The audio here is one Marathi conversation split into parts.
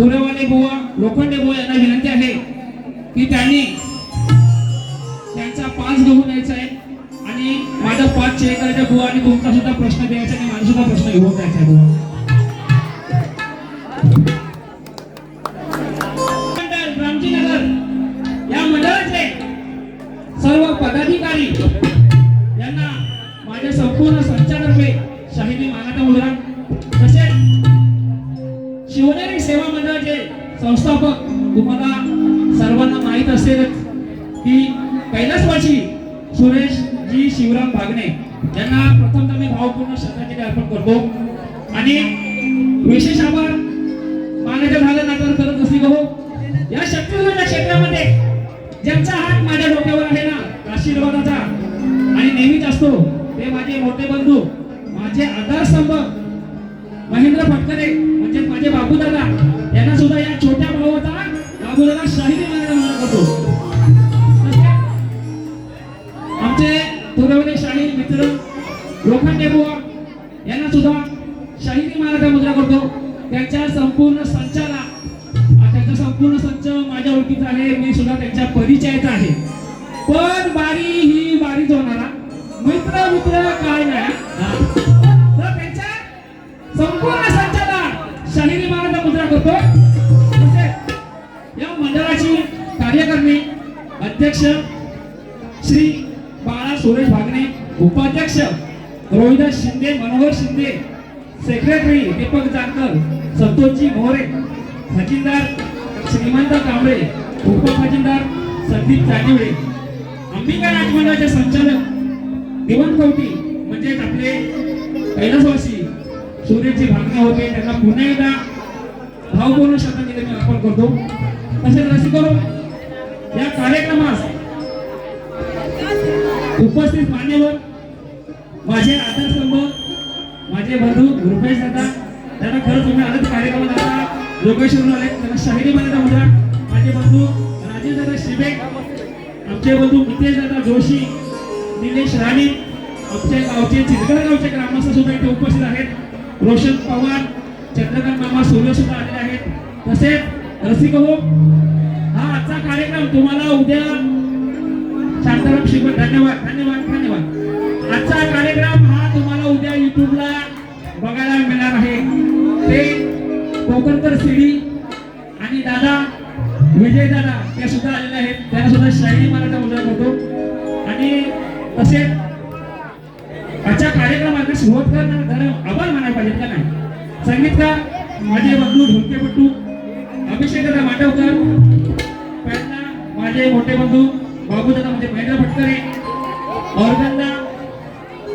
पुरेवाले बुवा लोखंडे बुवा यांना विनंती आहे की त्यांनी त्यांचा 5 गहू द्यायचा आहे आणि माझा 5 चेक करायचा बुवा आणि तुमचा सुद्धा प्रश्न द्यायचा आणि माझा सुद्धा प्रश्न घेऊन जायचा बुवा. रामजीनगर या मंडळाचे सर्व पदाधिकारी यांना माझ्या संपूर्ण संचातर्फे शाहिदी मानाचा मुद्रा, तसेच शिवनेरी सेवा मंडळाचे संस्थापक तुम्हाला सर्वांना माहीत असेल की कैलासवासी सुरेश जी शिवराम भागणे यांना प्रथमतः मी भावपूर्ण श्रद्धांजली अर्पण करतो आणि विशेष आभार मानाच्या झालं नातं करत असली गो या शक्तिवंताच्या क्षेत्रामध्ये ज्यांचा हात माझ्या डोक्यावर आहे ना आशीर्वादाचा आणि नेहमीच असतो ते माझे मोठे बंधू माझे आधारस्तंभ महेंद्र फटकरे म्हणजे माझे बाबूदादा यांना सुद्धा या छोट्या भावाचा बाबूदादा शाहिदी मानाचा करतो. आमचे पुरवणे शाहीर मित्र लोखंडे बुवा यांना सुद्धा शाहिदी मानाचा मुद्रा करतो. त्यांच्या संपूर्ण संचाला त्यांचा संपूर्ण संच माझ्या ओळखीचा आहे, मी सुद्धा त्यांच्या परिचयाचा आहे. पण बारी ही बारीच होणारा मित्र मित्र काय नाही तर त्यांच्या संपूर्ण संचाला शाहिदी मानाचा मुद्रा करतो. या मंडळाची कार्यकारिणी अध्यक्ष श्री बाळा सुरेश भागणे, उपाध्यक्ष रोहिदास शिंदे, मनोहर शिंदे, सेक्रेटरी दीपक जानकर, संतोषजी मोरे, खजिनदार श्रीमंत कांबळे, उपखजिनदार संदीप जानिवडे, अंबिका नाटमंडळाचे संचालक दिवाण कवटी म्हणजे आपले कैलासवासी सुरेशजी भागणे होते. त्यांना पुन्हा एकदा भावपूर्ण श्रद्धांजली मी अर्पण करतो. तसेच रसिको या कार्यक्रमास उपस्थित मान्यवर माझे आधारस्तंभ माझे बंधू रुपेश दादा, त्यांना खरंच तुम्ही आनंद कार्यक्रमात आता लोकेशवरून आले, त्यांना शाहिदी मानाचा मुद्रा. माझे बंधू राजेश दादा शिबे, आमचे बंधू नितेश दादा जोशी, निलेश राणी, आमच्या गावचे चिरगड गावचे ग्रामस्थ सुद्धा इथे उपस्थित आहेत. रोशन पवार, चंद्रकांत मामा सूर्य सुद्धा आलेले आहेत. तसेच रसिक हो हा आजचा कार्यक्रम तुम्हाला उद्या शांताराम शिवण धन्यवाद धन्यवाद धन्यवाद. आजचा कार्यक्रम हा तुम्हाला उद्या युट्यूबला बघायला मिळणार आहे. ते कोकणकर सीडी आणि दादा विजय दादा ते सुद्धा आलेले आहेत, त्यांना सुद्धा शाहिदी मानाचा मुद्रा करतो. आणि तसेच आजच्या कार्यक्रमाला सुरुवात करणार आभार मानायला पाहिजे का नाही. संगीतकार माझे बंधू ढोलकेपट्टू अभिषेक दादा मांडवकर, पहिला माझे मोठे बंधू बाबूदादा म्हणजे महेंद्र फटकरे, ऑर्गनला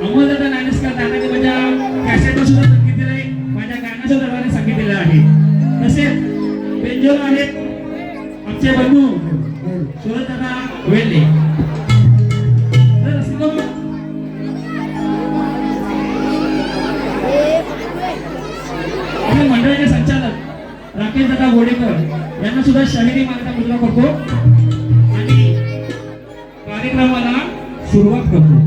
अमोलदादा नानेस्कर, दादाने माझ्या कॅसेटवर सुद्धा संगीत दिले, माझ्या गाण्याचं दादाने सांगितलेलं आहे. तसेच बेंजोर आहेत आमचे बंधू सुरजदादा वेल्ले. मंडळाचे संचालक राकेश दादा गोडेकर यांना सुद्धा शाहिदी मानाचा मुद्रा करतो आणि कार्यक्रमाला सुरुवात करतो.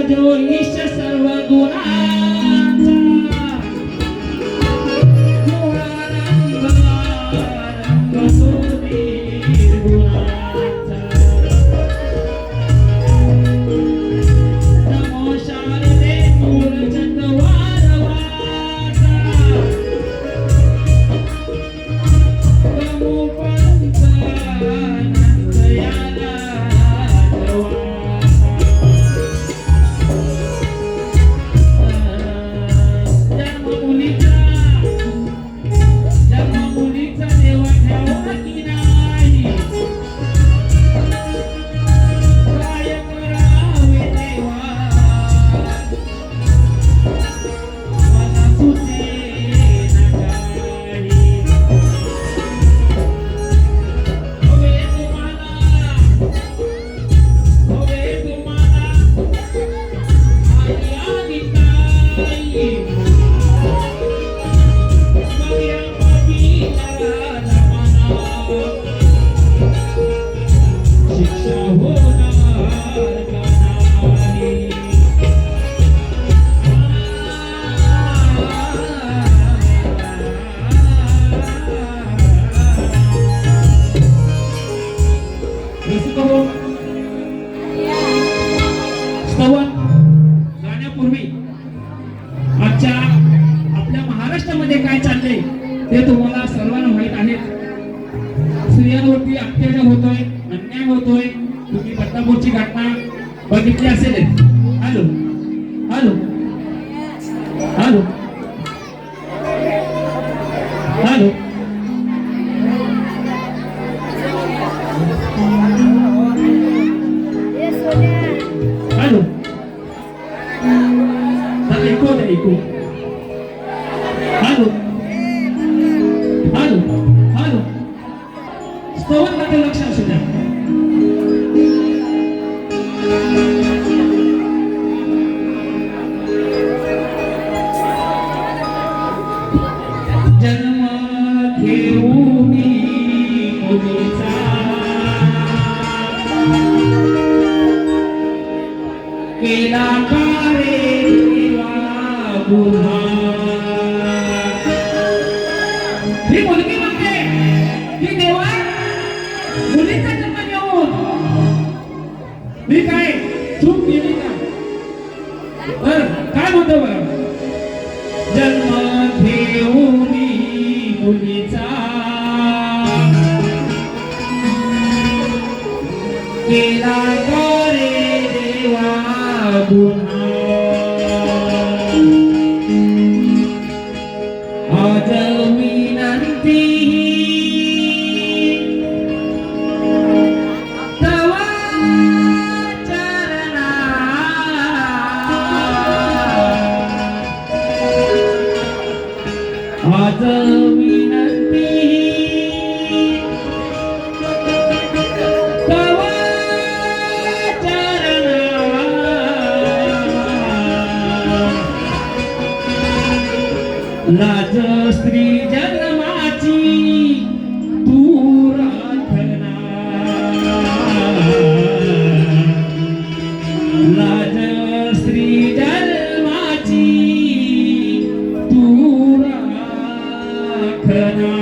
जो ईश सर्व गुणांचा गुणानंद समोरची घटना बघितली असेल. Hello hello hello hello hello ऐकू दे ऐकू. हॅलो हॅलो हॅलो स्तवनमध्ये लक्ष असू द्या. जन्म घेऊन मुलीचा केला का रे देवा गुन्हा. ही मुलगी म्हणते की देवा मुलीचा जन्म घेऊन मी काय चूक केली का. तर काय म्हणतो बरं. जन्म घेऊन मुलीचा केला का रे देवा गुन्हा. आज विनंती तवा चरणा. आज विनंती तवा चरणा. लाज स्त्री जन्माची तू राखना. लाज स्त्री जन्माची तू राखना.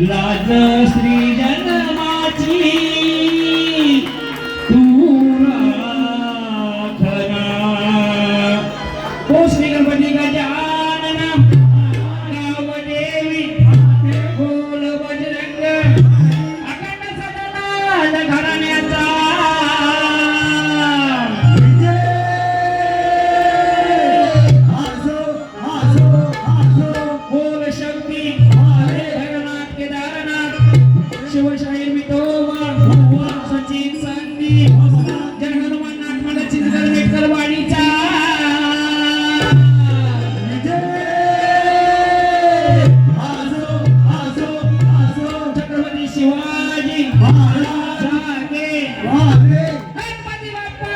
लाज श्री जन्माची तू राखना. ओ श्री गणपती गजानन देवी बोल बजरंग अखंड सदनाद घराण्याचा बोल शक्ती भगनाथ केदारनाथ शिवशाहीर विठोबा सचिन संधी जन हनुमान नाथमंड चिंचकर मेटकर वाडीचा छत्रपती शिवाजी जागे गणपती बाप्पा.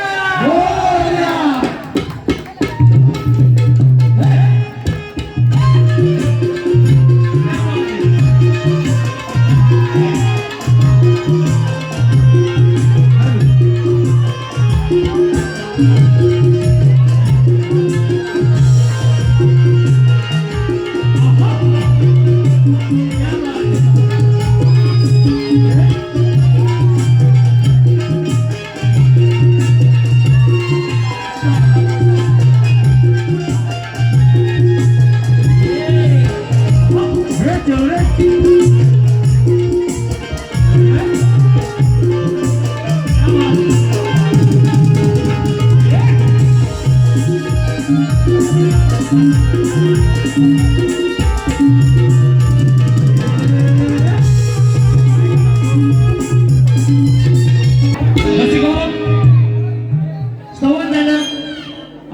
संवाद झालं.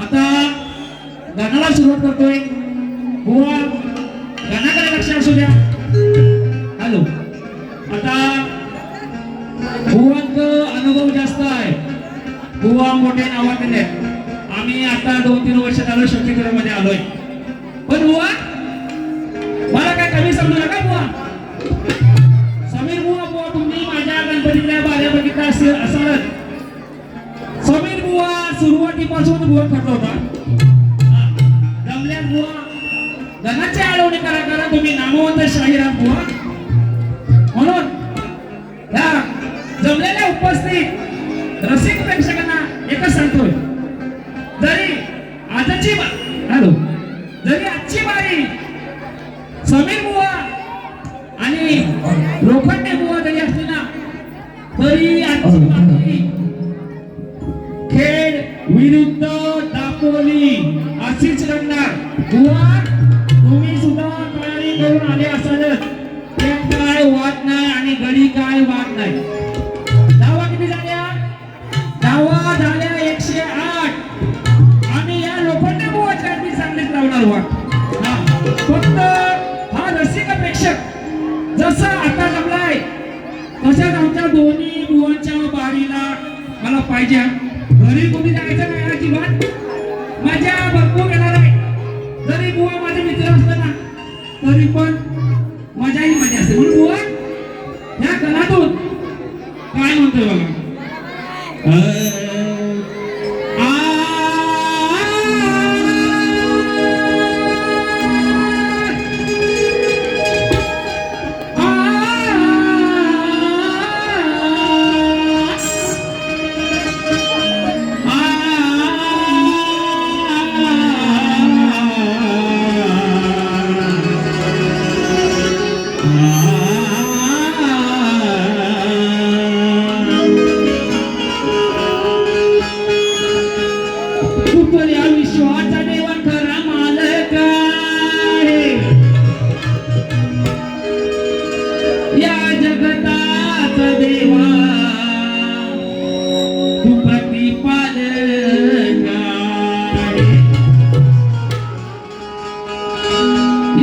आता गाण्याला सुरुवात करतोय. बुवा गाण्याकडे लक्ष असू द्या. हॅलो. आता बुवांचं अनुभव जास्त आहे. बुवा मोठे नावाकडे आम्ही आता 2-3 वर्ष झालं शक्तीगृहामध्ये आलोय. पण बुवा मला काय कमी समजू नका. बुवा समीर बुवा तुम्ही माझ्या गणपतीच्या बाऱ्या बघितला असालच. समीर बुवा सुरुवातीपासून बुवा करत होता. जमल्यात बुवा धनाची आळवणी करा तुम्ही नामवंत शाहीराम बुवा. म्हणून या जमलेल्या उपस्थित रसिक प्रेक्षकांना एकच सांगतोय, जरी आजची जरी आजची बारी समीर बुवा आणि लोखंडे बुवा जरी असली ना तरी आजची बारी खेड विरुद्ध दापोली अशीच रंगणार. बुवा तुम्ही सुद्धा तयारी करून आले असालच. ते काय वाद नाही आणि गडी काय वाद नाही. धावा किती झाल्या? धावा झाल्या 108. आम्ही या लोखंडे बुवाच्या आधी चांगलीच लावणार वाट. फक्त हा रसिक प्रेक्षक जसा आता जमलाय तशाच आमच्या दोन्ही बुवांच्या बारीला मला पाहिजे. घरी कोणी जायचं नाही अजिबात. मजा भरपूर येणार आहे. जरी बुवा माझे मित्र असले ना तरी पण मजा ही मजा असते. म्हणून बुवा ह्या गणातून काय म्हणतोय बघा. या विश्वाचा देवा खरा मालक आहे. या जगताचा देवा तू प्रतिपालक आहे.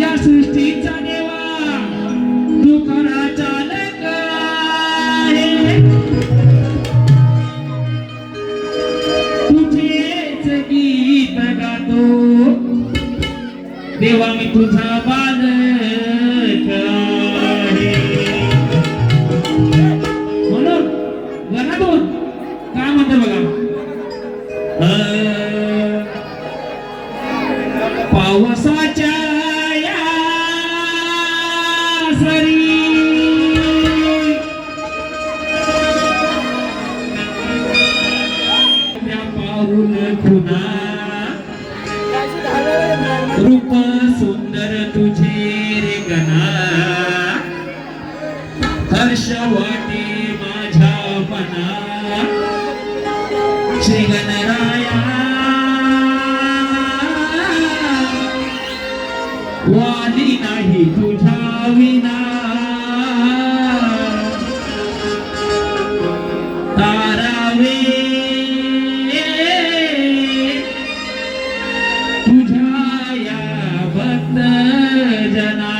या सृष्टीचा देवा तू खरा चालक आहे. तुझेच गीत गातो देवा मी तुझा बालक आहे. म्हणून गणातून काय म्हणते बघा. पावसाच्या या सरी हर्ष वाटे माझ्या मना श्री गणराया वाली नाही तुझ्या विना तारावे तुझ्या या भक्त जना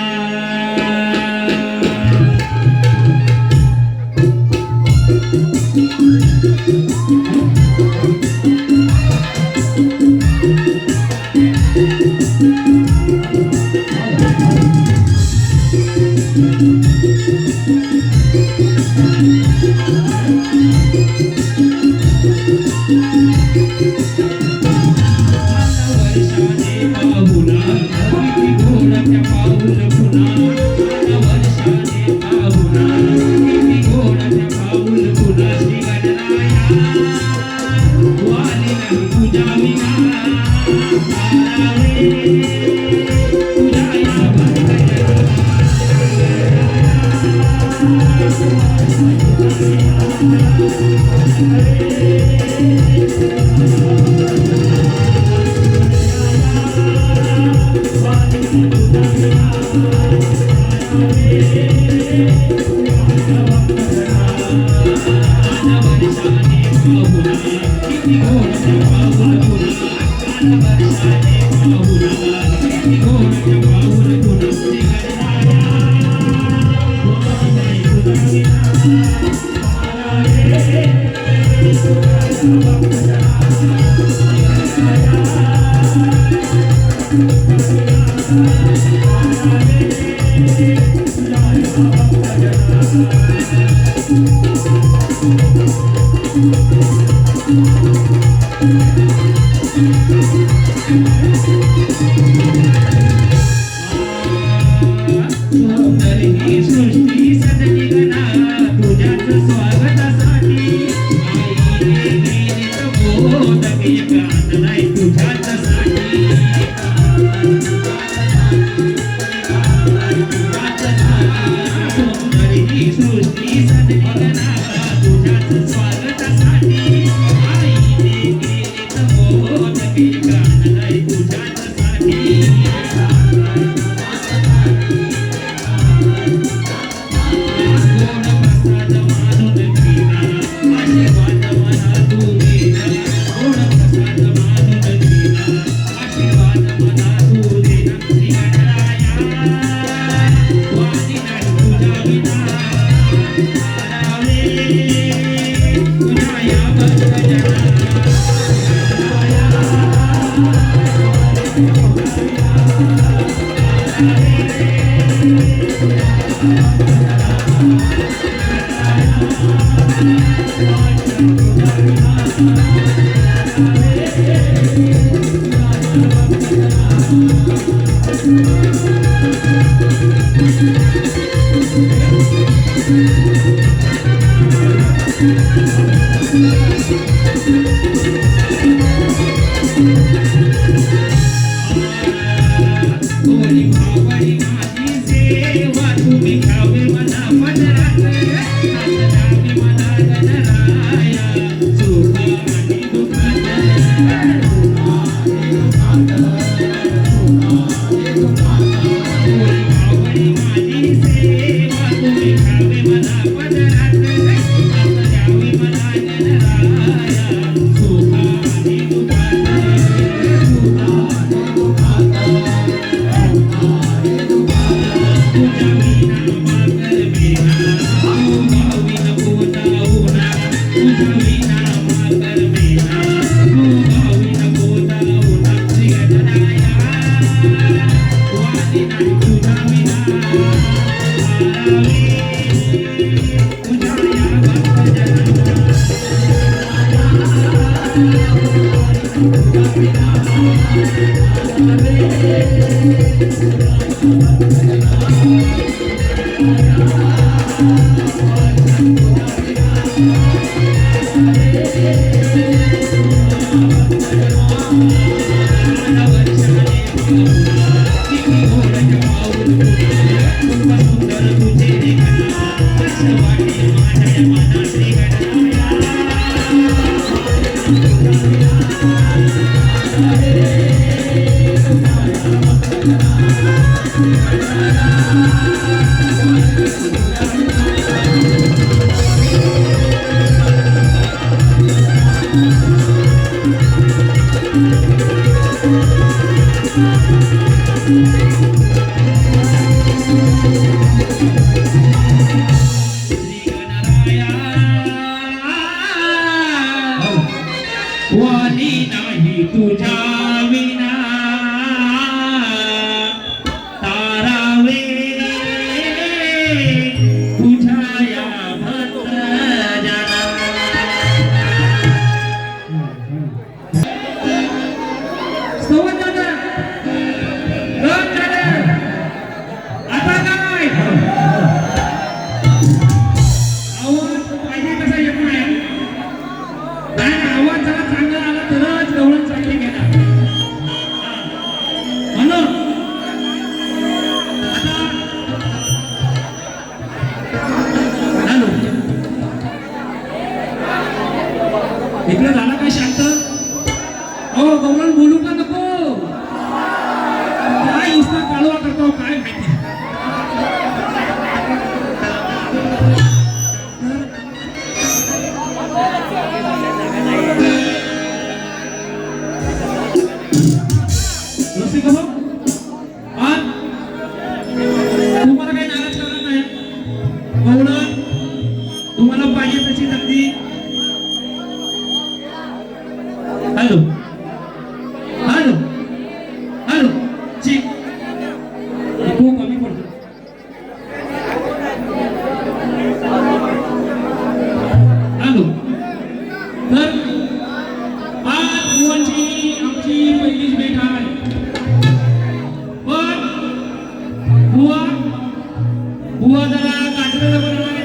बुवा जरा काटलेलं पण आहे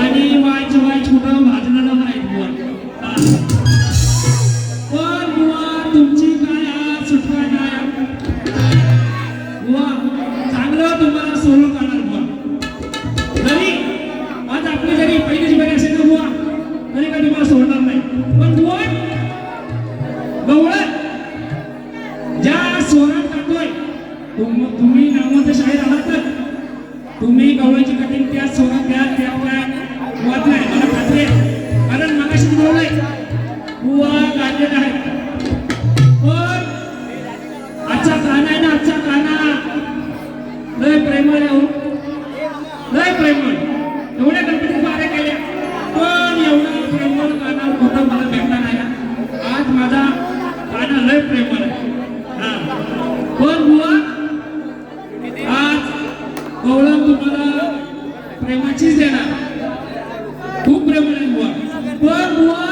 आणि वायच कुठं भाजलेलं पण आहे बुवा. पण बुवा तुमची काय आज सुटका नाही बुवा, चांगलं तुम्हाला सोडून काढणार बुवा. जरी आज आपली जरी पहिलीच बरी असेल तर बुवा तरी काय तुम्हाला सोडणार नाही. पण बुवा गवळण ज्या स्वरात काढतोय तुम्ही नामवंत शाळेत आलात तर तुम्ही गवळणची कटिंग त्या स्वरात द्या त्या वाद नाही मला खात्री आहे. कारण मगाशी बोललोय बुवा गाजलेला आहे. पण आजचा गाणं आहे ना, आजचा गाणं लय प्रेमळ आहे हो, लय प्रेमळ. एवढ्या गणपती पाऱ्या केल्या पण एवढा प्रेमळ गाणं कुठं मला भेटला नाही. आज माझा गाणं लय प्रेमळ आहे. पण बुवा आज गवळण तुम्हाला प्रेमाचीच देणार, खूप प्रेमळ आहे बुवा. पण बुवा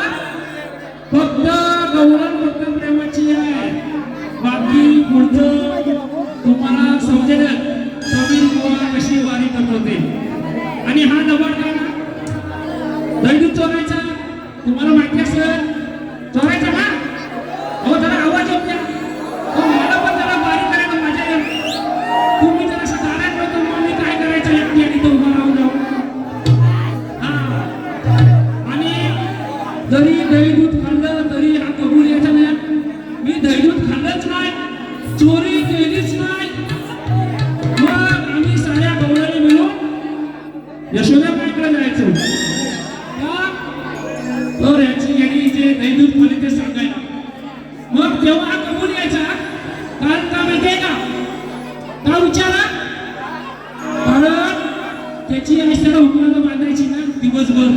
फक्त गवळण फक्त प्रेमाची आहे, बाकी पुढचं तुम्हाला समजेल. समीर बुवा कशी वारी करत होते आणि हा दबाड गाणं दैदूत चोरायचा तुम्हाला माहिती असेल, चोरायचा ना. हो जरा आवाज येऊ द्या. हो मला पण जरा वारी करायला मजा येईल. तुम्ही जर असं गाण्यात नव्हतं मग मी काय करायचं एकटी आणि तो उभा राहून जाऊ. आणि जरी दैदूत खाल्लं तरी हा कबूल यायचा नाही. मी दैदूत खाल्लंच नाही, चोरी केलीच नाही. मग आम्ही साऱ्या गवळणी मिळून यशोदाबाईकडे जायचो तर याची यांनी जे दैदूत म्हणे ते सांगायला. मग तेव्हा हा कबूल यायचा. कारण का माहितीये का विचारा, कारण त्याची आई त्याला हुकमाला बांधायची ना दिवसभर,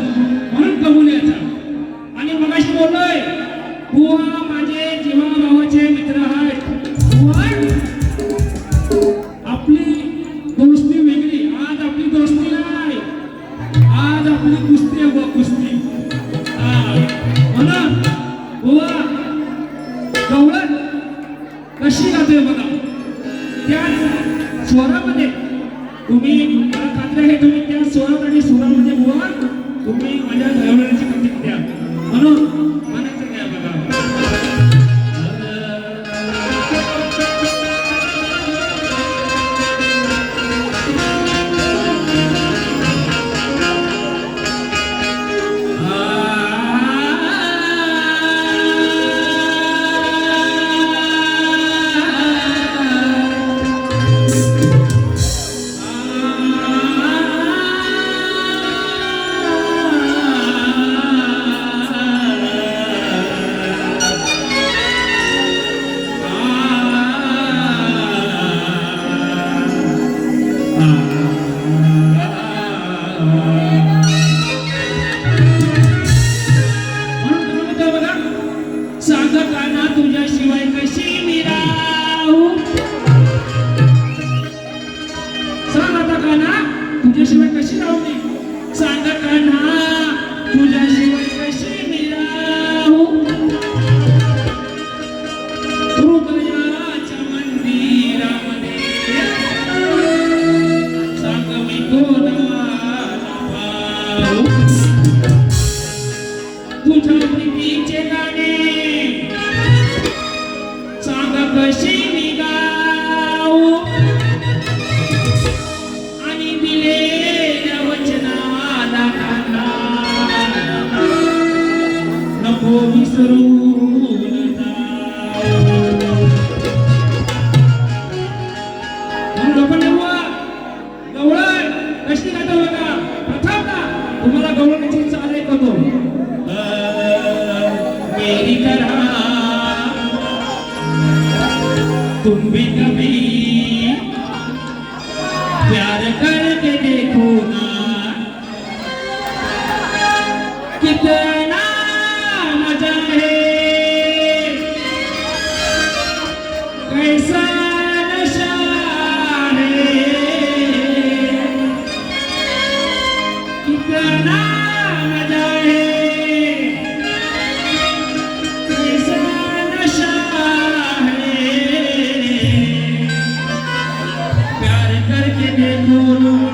म्हणून कबूल यायचा. आणि मगाशी बोललोय बुवा माझे जीवा भावाचे मित्र आहेत. बुवा आपली दोस्ती वेगळी, आज आपली दोस्ती नाही, आज आपली कुस्ती आहे बुवा, कुस्ती. म्हणून बुवा गवळण कशी गाते बघा त्या स्वरामध्ये. तुम्ही मला खात्री आहे तुम्ही त्या स्वरात आणि सुरामध्ये बुवा तुम्ही माझ्या गवळणाची कटिंग द्या. म्हणून म्हणायचं द्या बघा. तुझ्याशिवाय कशी मी राहू, सांग आता कान्हा तुझ्याशिवाय कशी राहू मी. सांग कान्हा तुझ्याशिवाय कशी मी राहू, हृदयाच्या मंदिरामध्ये सांग मी कोणाला पाहू. तुझ्या प्रीतीचे गाणे कशी मी गाऊ, आणि दिलेल्या वचनाला नको विसरून जाऊ. गवळण कशी गातो बघा. प्रथम ना तुम्हाला गवळणाची चाल ऐकवतो. मेरी तरह तुम भी कभी प्यार करके देखो ना, कितना मजा है, कैसा नशा है, कितना मजा है, कैसा नशा है, प्यार करके देखो ना.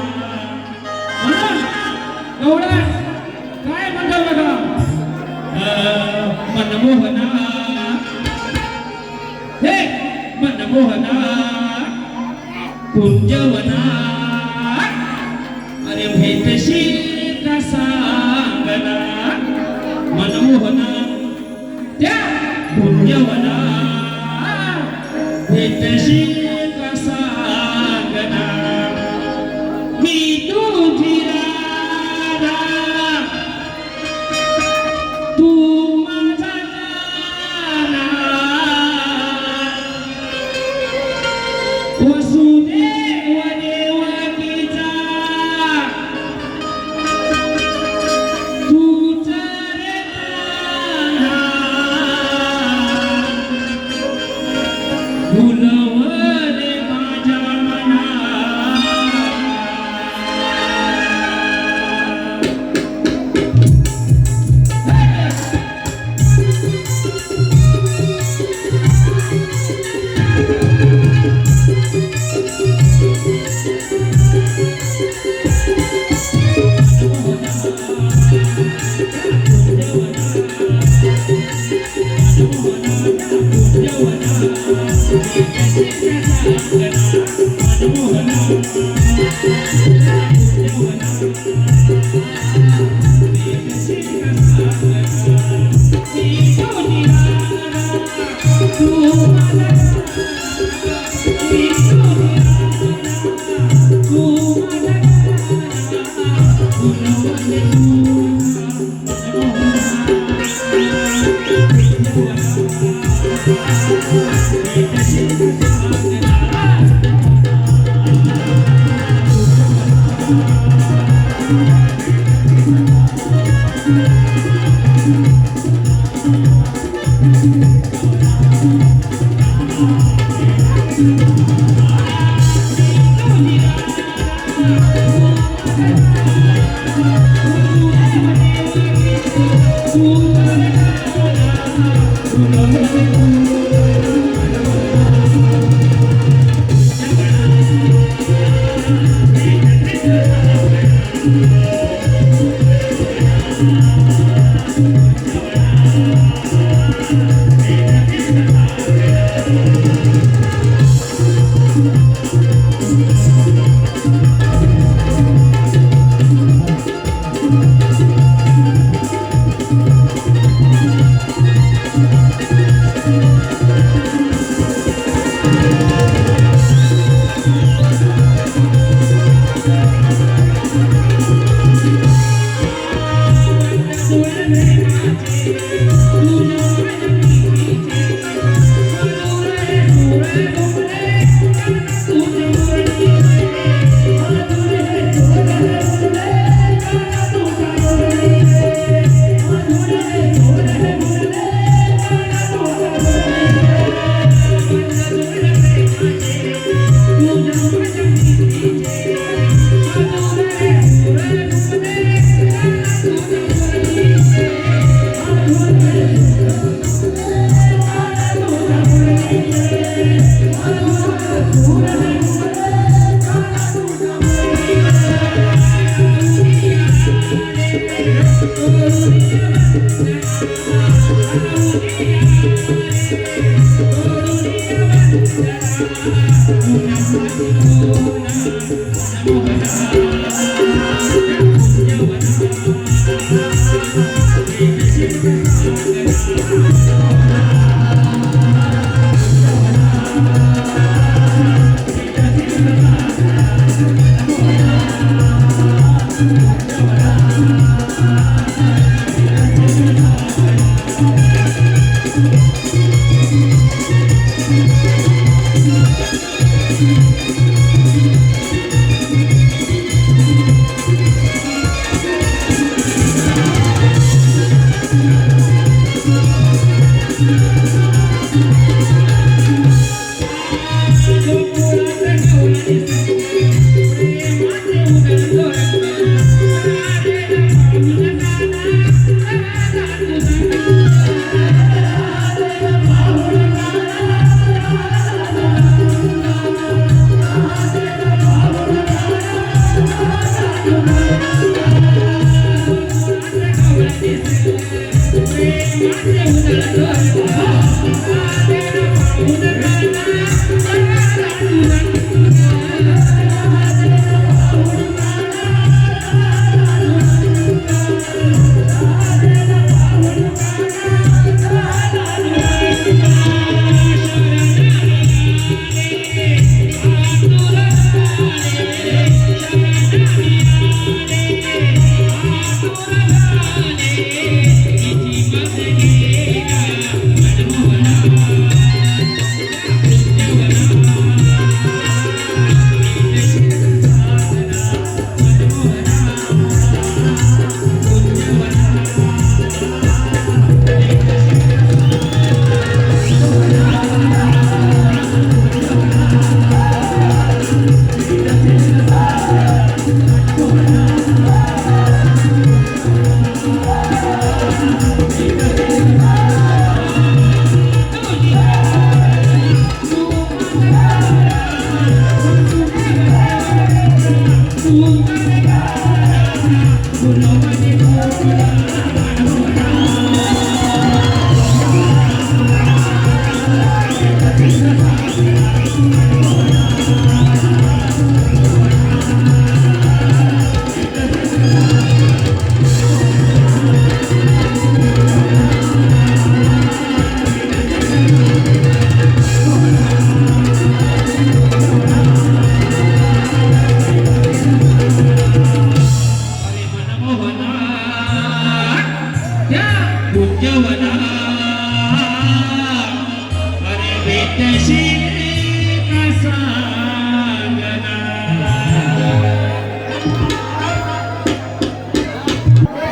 अरे भेटशी का सांगना मनमोहना त्या पुण्यवना भेटशी का सांगना मी तुझी राधा तू माझा गाना वसुदेव देवकीचा तूच रे कान्हा फुलवले माझ्या मना Thank you.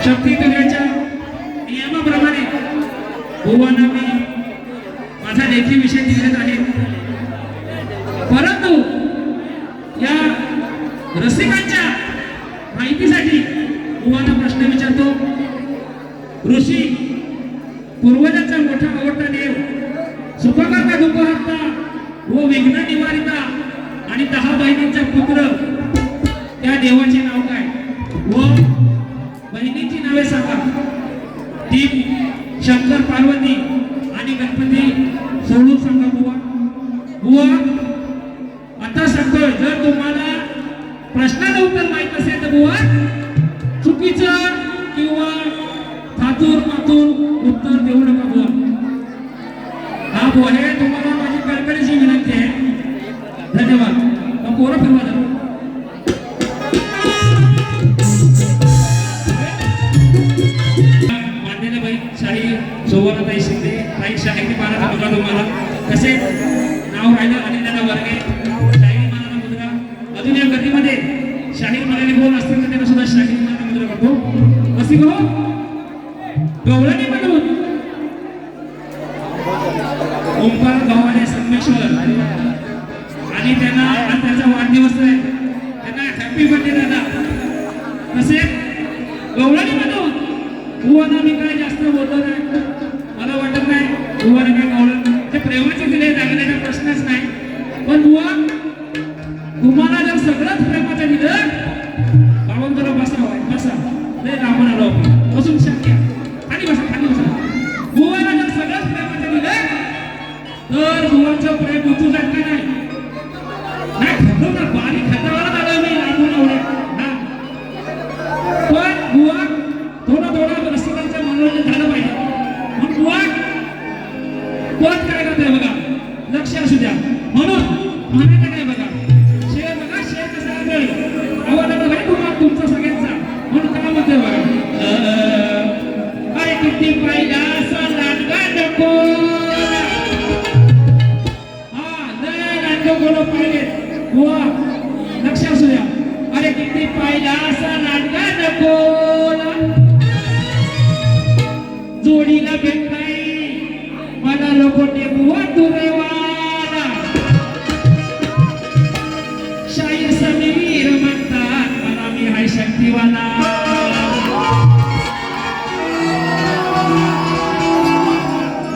शक्ती तुझ्याच्या नियमाप्रमाणे भुवांना मी माझा लेखी विषय दिलेत आहे, परंतु या रसिकांच्या माहितीसाठी भुवांना प्रश्न विचारतो. ऋषी पूर्वजांचा मोठा आवडता देव सुखकर्ता दुःखहर्ता व विघ्न निवारिता आणि 10 बहिणींचा पुत्र, त्या देवाचे नाव काय व बहिणींची नावे सांगा. ती शंकर पार्वती आणि गणपती सोडून सांगा बुवा. बुवा आता सांगतोय, जर तुम्हाला प्रश्नाचं उत्तर माहित असेल तर बुवा चुकीचं किंवा थातूर मातूर उत्तर देऊ नका बुवा. हा बुवा, हे तुम्हाला माझी कळकळीची विनंती आहे. धन्यवाद. पोरं फिरवा जाऊ. शाही सोबत शिंदे काही शाहिरी मानाचा मुद्रा तुम्हाला कसे नाव राहिलं आणि त्यांना वर्गे शाहिरी मानाचा मुद्रा. अजून या गतीमध्ये शाहीर म्हणाले बोल असतील तर त्यांना सुद्धा शाहिरी मानाचा मुद्रा करतो. कशी गो गवळणी म्हणून ओंकार गावाने संगमेश्वर आणि त्यांना आज त्याचा वाढदिवस आहे, त्यांना हॅपी बर्थडे दादा. तसे गवळणी म्हणून बुवांना मी काय जास्त बोलतो नाही, मला वाटत नाही बुवाने काय गावलं ते प्रेमाचे दिले लागण्याचा प्रश्नच नाही. पण बुवा तुम्हाला जर सगळंच प्रेमाचं दिलं, बाबा जरा बसावं बसा लय लांबून आलो बसून शक्य खाली बसा खाली बसा. बुवाला जर सगळंच प्रेमाचं दिलं तर बुवांचं प्रेम उतू जात नाही. ना बारीक खातावर आलं मी लांबून आवडे. पण बुवा थोडं रसिकांचं मनोरंजन झालं पाहिजे. मग बुवा कोण काय करतोय बघा, लक्ष असू द्या. म्हणून म्हणायचं काय बघा, शेर बघा शेर कसा आवाज आला भाई तुम्हाला तुमचा सगळ्यांचा. म्हणून काय म्हणतोय बघा, अरे किती पाहिला असा लांडगा नको. हा लय लांडगा बोलो पाहिजे बुवा, लक्ष असू द्या. अरे किती पाहिला असा लांडगा नको, जोडीला भेट नाही मला लोकोटे बुवा तुरेवाला. शाहीर समीर म्हणतात मला मी हाय शक्तीवाला.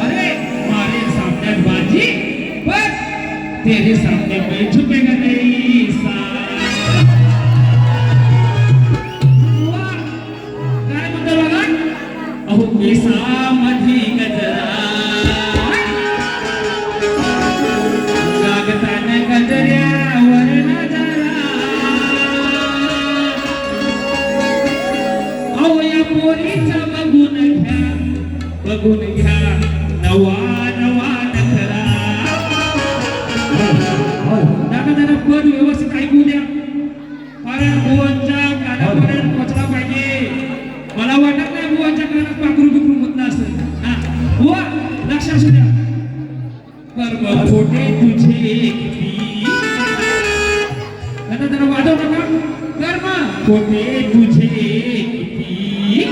अरे मारे सामने बाजी बस तेरे सामने मैं झुकेगा नहीं सा. काय म्हणतो बघा, अहो केसामधी गजरा गागतान गजऱ्यावर नजरा. अहो या पोरीचा बघून घ्या नवा नवा नखरा. दादा जरा पद व्यवस्थित ऐकू द्या, कारण बुवांच्या कानापर्यंत पोचला पाहिजे. मला वाटत नाही बुवाच्या कानात पाखरू बिखरू म्हटलं असेल. बुवा लक्ष असू द्या. कर्म खोटे तुझे किती, आता जरा वाजव नका. कर्म खोटे तुझे किती,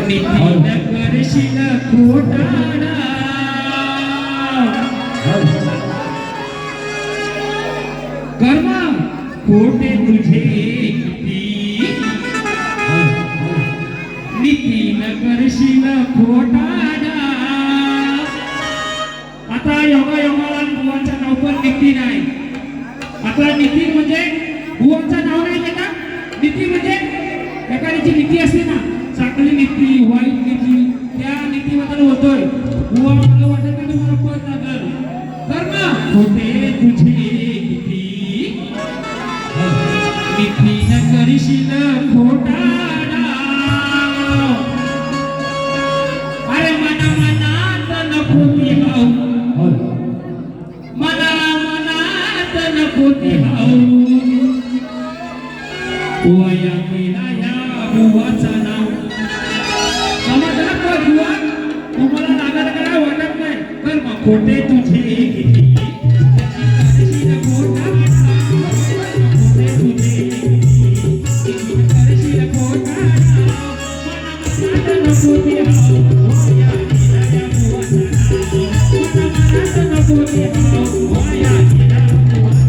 नितीन करशील खोटाडा. कर्म खोटे तुझे किती, नितीन करशील खोटाडा. आता योगायोगाला बुवांचं नाव पण नितीन आहे. आता नितीन म्हणजे बुवांचं नाव नाही घेता. नीती म्हणजे एखाद्याची नीती असते ना, चांगली नीती वाईट नीती, त्या नीतीबद्दल बोलतोय. बुवा मला वाटत नाही तुम्हाला पद लागल. कर्म होते तुझे किती नीती न करशील खोटा डाव. अरे मना मनात नको ती हाव, मना मनात नको ती हाव. बुवाया केला या बुवाचा नाव. समजला का बुवा? तुम्हाला लागत काय वाटत नाही. कर्म खोटे तुझे किती करशील खोटा डाव. खोटे तुझे किती करशील खोटा डाव. मना मनात नको ती हाव. बुवाया केला या बुवाचा नाव. मना मनात नको ती हाव. बुवाया केला बुवाचा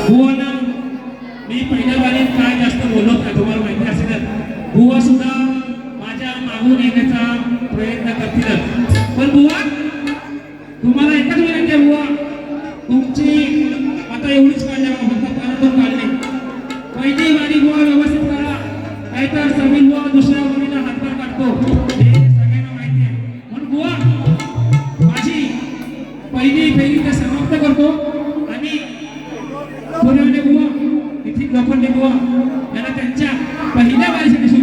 बुवांना मी पहिल्या बारीत काय जास्त बोललो नाही, तुम्हाला माहिती असेल. बुवा सुद्धा माझ्या मागून येण्याचा प्रयत्न करतील. पण बुवा तुम्हाला एकच विनंती आहे. बुवा तुमची आता एवढीच काढल्या फक्त कानातून काढली. पहिली बारी बुवा व्यवस्थित करा, नाहीतर समीर बुवा दुसऱ्या बारीला हातभार काढतो, हे सगळ्यांना माहिती आहे. म्हणून बुवा माझी पहिली फेरी ते समाप्त करतो आणि पुण्याने बुवा इथे लोखंडे बुवा यांना त्यांच्या पहिल्या बारीसाठी